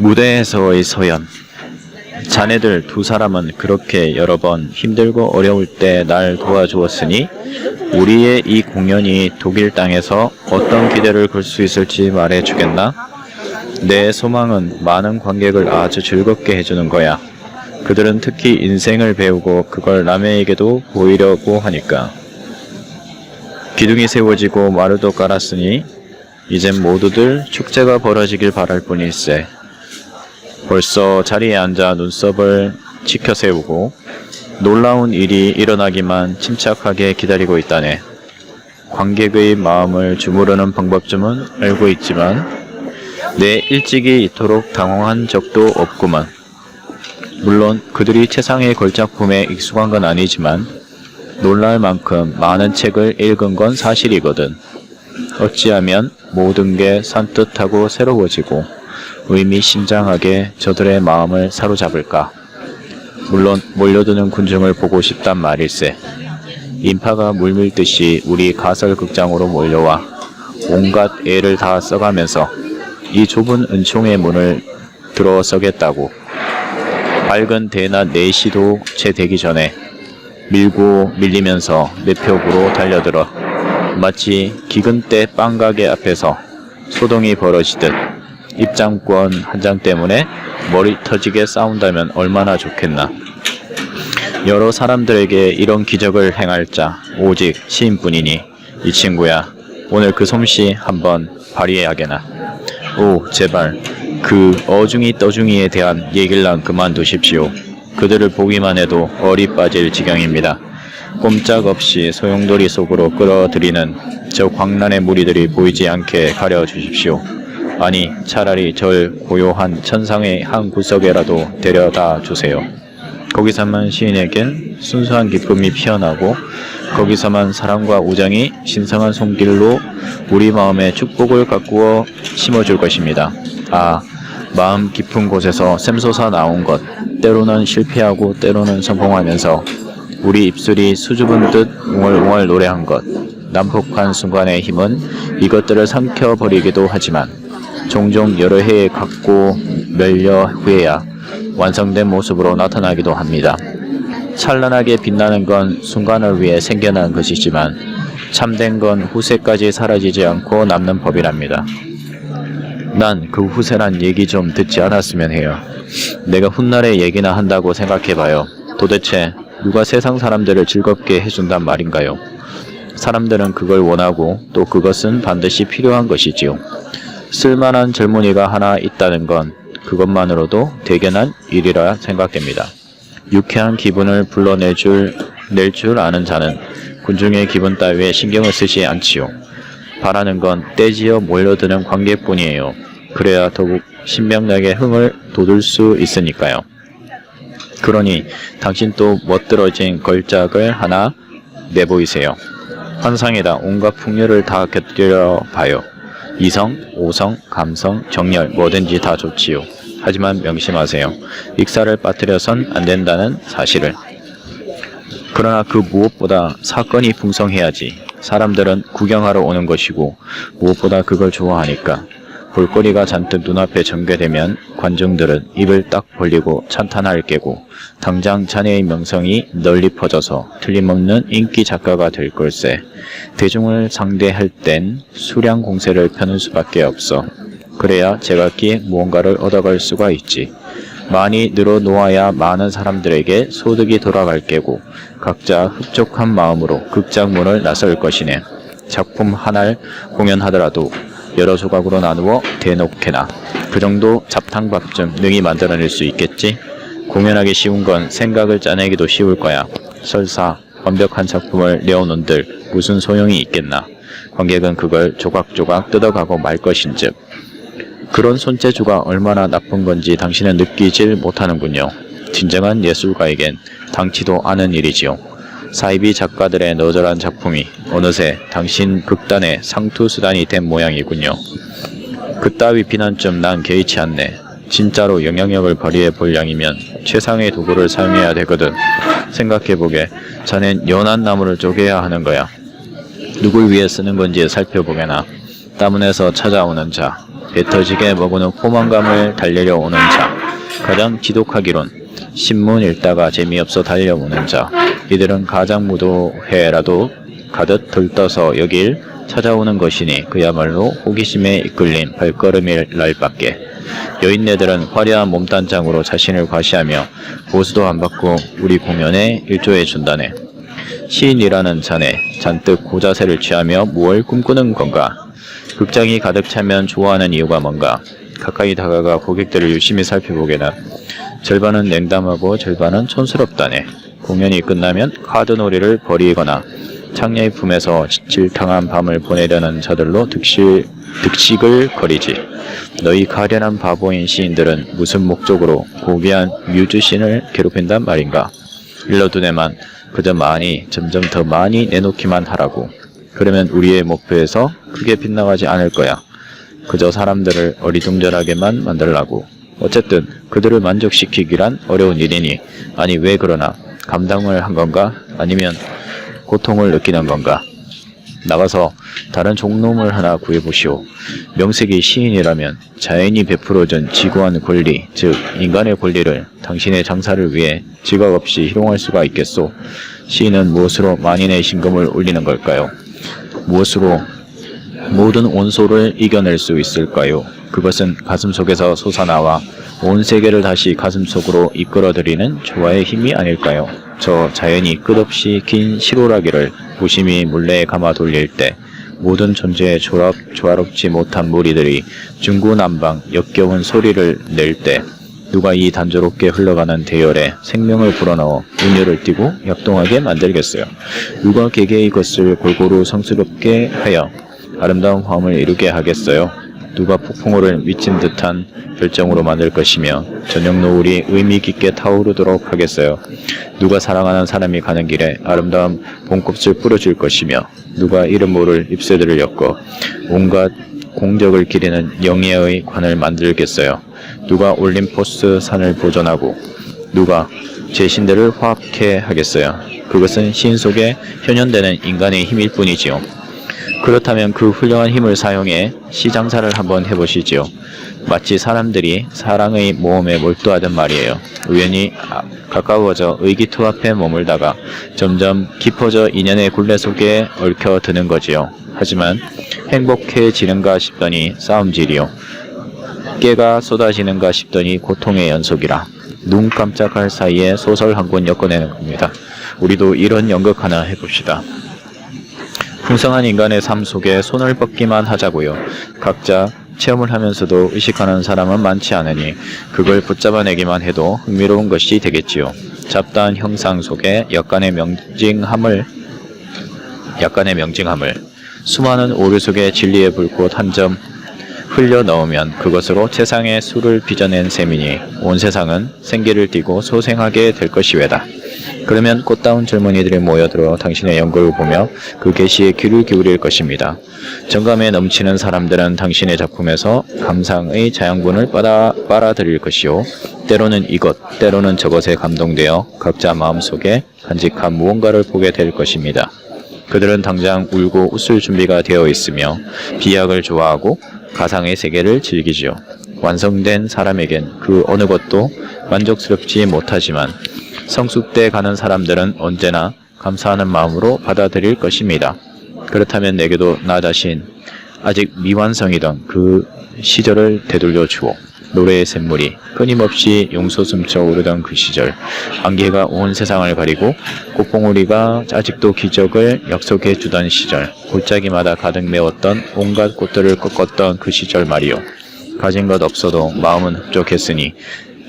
무대에서의 서연. 자네들 두 사람은 그렇게 여러 번 힘들고 어려울 때 날 도와주었으니 우리의 이 공연이 독일 땅에서 어떤 기대를 걸 수 있을지 말해주겠나? 내 소망은 많은 관객을 아주 즐겁게 해주는 거야. 그들은 특히 인생을 배우고 그걸 남에게도 보이려고 하니까. 기둥이 세워지고 마루도 깔았으니 이젠 모두들 축제가 벌어지길 바랄 뿐일세. 벌써 자리에 앉아 눈썹을 치켜세우고 놀라운 일이 일어나기만 침착하게 기다리고 있다네. 관객의 마음을 주무르는 방법쯤은 알고 있지만 내 일찍이 이토록 당황한 적도 없구만. 물론 그들이 최상의 걸작품에 익숙한 건 아니지만 놀랄 만큼 많은 책을 읽은 건 사실이거든. 어찌하면 모든 게 산뜻하고 새로워지고 의미심장하게 저들의 마음을 사로잡을까. 물론 몰려드는 군중을 보고 싶단 말일세. 인파가 물밀듯이 우리 가설극장으로 몰려와 온갖 애를 다 써가면서 이 좁은 은총의 문을 들어서겠다고. 밝은 대낮 4시도 채 되기 전에 밀고 밀리면서 매표구로 달려들어 마치 기근때 빵가게 앞에서 소동이 벌어지듯 입장권 한 장 때문에 머리 터지게 싸운다면 얼마나 좋겠나. 여러 사람들에게 이런 기적을 행할 자 오직 시인뿐이니 이 친구야, 오늘 그 솜씨 한번 발휘해야겠나. 오, 제발 그 어중이 떠중이에 대한 얘길랑 그만두십시오. 그들을 보기만 해도 얼이 빠질 지경입니다. 꼼짝없이 소용돌이 속으로 끌어들이는 저 광란의 무리들이 보이지 않게 가려주십시오. 아니, 차라리 절 고요한 천상의 한 구석에라도 데려다 주세요. 거기서만 시인에겐 순수한 기쁨이 피어나고 거기서만 사랑과 우정이 신성한 손길로 우리 마음에 축복을 가꾸어 심어줄 것입니다. 아, 마음 깊은 곳에서 샘솟아 나온 것, 때로는 실패하고 때로는 성공하면서 우리 입술이 수줍은 듯 웅얼웅얼 노래한 것. 난폭한 순간의 힘은 이것들을 삼켜버리기도 하지만 종종 여러 해에 갖고 멸려 후에야 완성된 모습으로 나타나기도 합니다. 찬란하게 빛나는 건 순간을 위해 생겨난 것이지만 참된 건 후세까지 사라지지 않고 남는 법이랍니다. 난 그 후세란 얘기 좀 듣지 않았으면 해요. 내가 훗날의 얘기나 한다고 생각해봐요. 도대체 누가 세상 사람들을 즐겁게 해준단 말인가요? 사람들은 그걸 원하고 또 그것은 반드시 필요한 것이지요. 쓸만한 젊은이가 하나 있다는 건 그것만으로도 대견한 일이라 생각됩니다. 유쾌한 기분을 불러낼 줄 아는 자는 군중의 기분 따위에 신경을 쓰지 않지요. 바라는 건 떼지어 몰려드는 관객뿐이에요. 그래야 더욱 신명나게 흥을 돋울 수 있으니까요. 그러니 당신 또 멋들어진 걸작을 하나 내보이세요. 환상에다 온갖 풍요를 다 곁들여 봐요. 이성, 오성, 감성, 정열 뭐든지 다 좋지요. 하지만 명심하세요. 익사를 빠뜨려선 안 된다는 사실을. 그러나 그 무엇보다 사건이 풍성해야지. 사람들은 구경하러 오는 것이고 무엇보다 그걸 좋아하니까. 볼거리가 잔뜩 눈앞에 전개되면 관중들은 입을 딱 벌리고 찬탄할 게고 당장 자네의 명성이 널리 퍼져서 틀림없는 인기 작가가 될 걸세. 대중을 상대할 땐 수량 공세를 펴는 수밖에 없어. 그래야 제각기 무언가를 얻어갈 수가 있지. 많이 늘어놓아야 많은 사람들에게 소득이 돌아갈 게고 각자 흡족한 마음으로 극장문을 나설 것이네. 작품 하나를 공연하더라도 여러 조각으로 나누어 대놓게나 그 정도 잡탕밥 좀 능히 만들어낼 수 있겠지? 공연하기 쉬운 건 생각을 짜내기도 쉬울 거야. 설사 완벽한 작품을 내어놓은들 무슨 소용이 있겠나. 관객은 그걸 조각조각 뜯어가고 말 것인즉. 그런 손재주가 얼마나 나쁜 건지 당신은 느끼질 못하는군요. 진정한 예술가에겐 당치도 않은 일이지요. 사이비 작가들의 너절한 작품이 어느새 당신 극단의 상투수단이 된 모양이군요. 그따위 비난점 난 개의치 않네. 진짜로 영향력을 발휘해 볼 양이면 최상의 도구를 사용해야 되거든. 생각해보게. 자넨 연한 나무를 쪼개야 하는 거야. 누굴 위해 쓰는 건지 살펴보게나. 따문에서 찾아오는 자, 배 터지게 먹은 후 포만감을 달래려 오는 자, 가장 지독하기론 신문 읽다가 재미없어 달려오는 자, 이들은 가장무도회라도 가득 들떠서 여길 찾아오는 것이니 그야말로 호기심에 이끌린 발걸음일 날밖에. 여인네들은 화려한 몸단장으로 자신을 과시하며 보수도 안 받고 우리 공연에 일조해 준다네. 시인이라는 자네, 잔뜩 고자세를 취하며 무얼 꿈꾸는 건가? 극장이 가득 차면 좋아하는 이유가 뭔가? 가까이 다가가 고객들을 유심히 살펴보게나 절반은 냉담하고 절반은 촌스럽다네. 공연이 끝나면 카드놀이를 벌이거나 창녀의 품에서 질탕한 밤을 보내려는 자들로 득식을 거리지. 너희 가련한 바보인 시인들은 무슨 목적으로 고귀한 뮤즈신을 괴롭힌단 말인가? 일러두네만 그저 점점 더 많이 내놓기만 하라고. 그러면 우리의 목표에서 크게 빗나가지 않을 거야. 그저 사람들을 어리둥절하게만 만들라고. 어쨌든 그들을 만족시키기란 어려운 일이니. 아니 왜 그러나? 감당을 한 건가? 아니면 고통을 느끼는 건가? 나가서 다른 종놈을 하나 구해보시오. 명색이 시인이라면 자연이 베풀어준 지구한 권리, 즉 인간의 권리를 당신의 장사를 위해 지각 없이 희롱할 수가 있겠소? 시인은 무엇으로 만인의 신금을 올리는 걸까요? 무엇으로 모든 온소를 이겨낼 수 있을까요? 그것은 가슴 속에서 솟아나와 온 세계를 다시 가슴 속으로 이끌어들이는 조화의 힘이 아닐까요? 저 자연이 끝없이 긴 시로라기를 무심히 물레에 감아 돌릴 때 모든 존재의 조화롭지 못한 무리들이 중구난방 역겨운 소리를 낼 때 누가 이 단조롭게 흘러가는 대열에 생명을 불어넣어 운율을 띠고 역동하게 만들겠어요? 누가 개개의 것을 골고루 성스럽게 하여 아름다운 화음을 이루게 하겠어요? 누가 폭풍우를 미친 듯한 별정으로 만들 것이며 저녁 노을이 의미 깊게 타오르도록 하겠어요? 누가 사랑하는 사람이 가는 길에 아름다운 봄꽃을 뿌려줄 것이며 누가 이름 모를 잎새들을 엮어 온갖 공적을 기리는 영예의 관을 만들겠어요? 누가 올림포스 산을 보존하고 누가 제 신들을 화합케 하겠어요? 그것은 시인 속에 현현되는 인간의 힘일 뿐이지요. 그렇다면 그 훌륭한 힘을 사용해 시장사를 한번 해보시지요. 마치 사람들이 사랑의 모험에 몰두하던 말이에요. 우연히 가까워져 의기투합해 머물다가 점점 깊어져 인연의 굴레 속에 얽혀드는 거지요. 하지만 행복해지는가 싶더니 싸움질이요. 깨가 쏟아지는가 싶더니 고통의 연속이라. 눈 깜짝할 사이에 소설 한 권 엮어내는 겁니다. 우리도 이런 연극 하나 해봅시다. 풍성한 인간의 삶 속에 손을 뻗기만 하자고요. 각자 체험을 하면서도 의식하는 사람은 많지 않으니 그걸 붙잡아내기만 해도 흥미로운 것이 되겠지요. 잡다한 형상 속에 약간의 명징함을 수많은 오류 속에 진리의 불꽃 한 점 흘려 넣으면 그것으로 세상의 수를 빚어낸 셈이니 온 세상은 생기를 띠고 소생하게 될 것이외다. 그러면 꽃다운 젊은이들이 모여들어 당신의 연극을 보며 그 계시에 귀를 기울일 것입니다. 정감에 넘치는 사람들은 당신의 작품에서 감상의 자양분을 빨아들일 것이요. 때로는 이것, 때로는 저것에 감동되어 각자 마음속에 간직한 무언가를 보게 될 것입니다. 그들은 당장 울고 웃을 준비가 되어 있으며 비약을 좋아하고 가상의 세계를 즐기지요. 완성된 사람에겐 그 어느 것도 만족스럽지 못하지만 성숙돼 가는 사람들은 언제나 감사하는 마음으로 받아들일 것입니다. 그렇다면 내게도 나 자신 아직 미완성이던 그 시절을 되돌려 주오. 노래의 샘물이 끊임없이 용솟음쳐 오르던 그 시절, 안개가 온 세상을 가리고 꽃봉오리가 아직도 기적을 약속해 주던 시절, 골짜기마다 가득 메웠던 온갖 꽃들을 꺾었던 그 시절 말이요. 가진 것 없어도 마음은 흡족했으니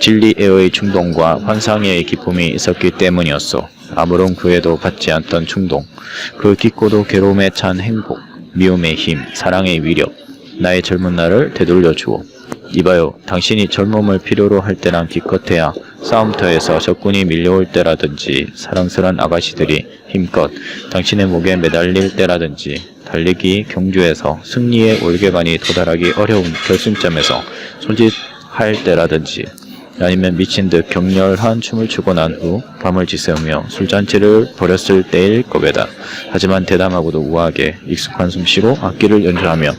진리에의 충동과 환상의 기쁨이 있었기 때문이었소. 아무런 구애도 받지 않던 충동, 그 깊고도 괴로움에 찬 행복, 미움의 힘, 사랑의 위력, 나의 젊은 날을 되돌려 주오. 이봐요, 당신이 젊음을 필요로 할 때랑 기껏해야 싸움터에서 적군이 밀려올 때라든지 사랑스런 아가씨들이 힘껏 당신의 목에 매달릴 때라든지 달리기 경주에서 승리의 올개관이 도달하기 어려운 결승점에서 손짓할 때라든지 아니면 미친 듯 격렬한 춤을 추고 난 후 밤을 지새우며 술잔치를 벌였을 때일 겁에다. 하지만 대담하고도 우아하게 익숙한 솜씨로 악기를 연주하며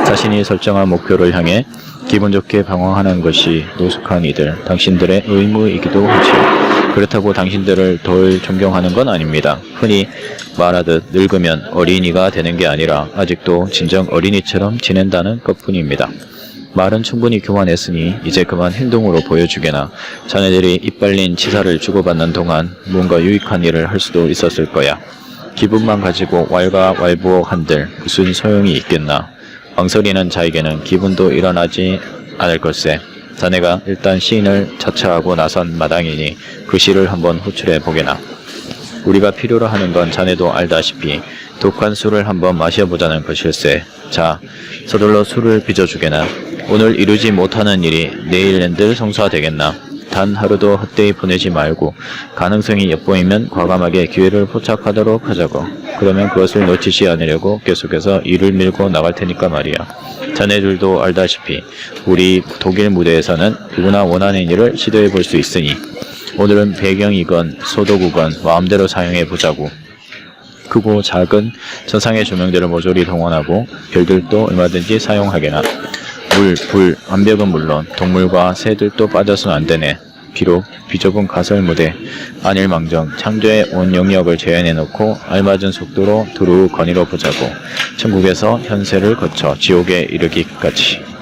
자신이 설정한 목표를 향해 기분 좋게 방황하는 것이 노숙한 이들, 당신들의 의무이기도 하지요. 그렇다고 당신들을 덜 존경하는 건 아닙니다. 흔히 말하듯 늙으면 어린이가 되는 게 아니라 아직도 진정 어린이처럼 지낸다는 것뿐입니다. 말은 충분히 교만했으니 이제 그만 행동으로 보여주게나. 자네들이 이빨린 치사를 주고받는 동안 뭔가 유익한 일을 할 수도 있었을 거야. 기분만 가지고 왈가왈부한들 무슨 소용이 있겠나. 망설이는 자에게는 기분도 일어나지 않을 걸세. 자네가 일단 시인을 차차하고 나선 마당이니 그 시를 한번 호출해 보게나. 우리가 필요로 하는 건 자네도 알다시피 독한 술을 한번 마셔보자는 것일세. 자, 서둘러 술을 빚어주게나. 오늘 이루지 못하는 일이 내일랜들 성사되겠나. 단 하루도 헛되이 보내지 말고 가능성이 엿보이면 과감하게 기회를 포착하도록 하자고. 그러면 그것을 놓치지 않으려고 계속해서 일을 밀고 나갈 테니까 말이야. 자네들도 알다시피 우리 독일 무대에서는 누구나 원하는 일을 시도해 볼 수 있으니 오늘은 배경이건 소도구건 마음대로 사용해 보자고. 크고 작은 천상의 조명들을 모조리 동원하고 별들도 얼마든지 사용하게나. 물, 불, 암벽은 물론 동물과 새들도 빠져서는 안 되네. 비록 비좁은 가설 무대, 안일망정, 창조의 온 영역을 재현해놓고 알맞은 속도로 두루 거닐어 보자고. 천국에서 현세를 거쳐 지옥에 이르기까지.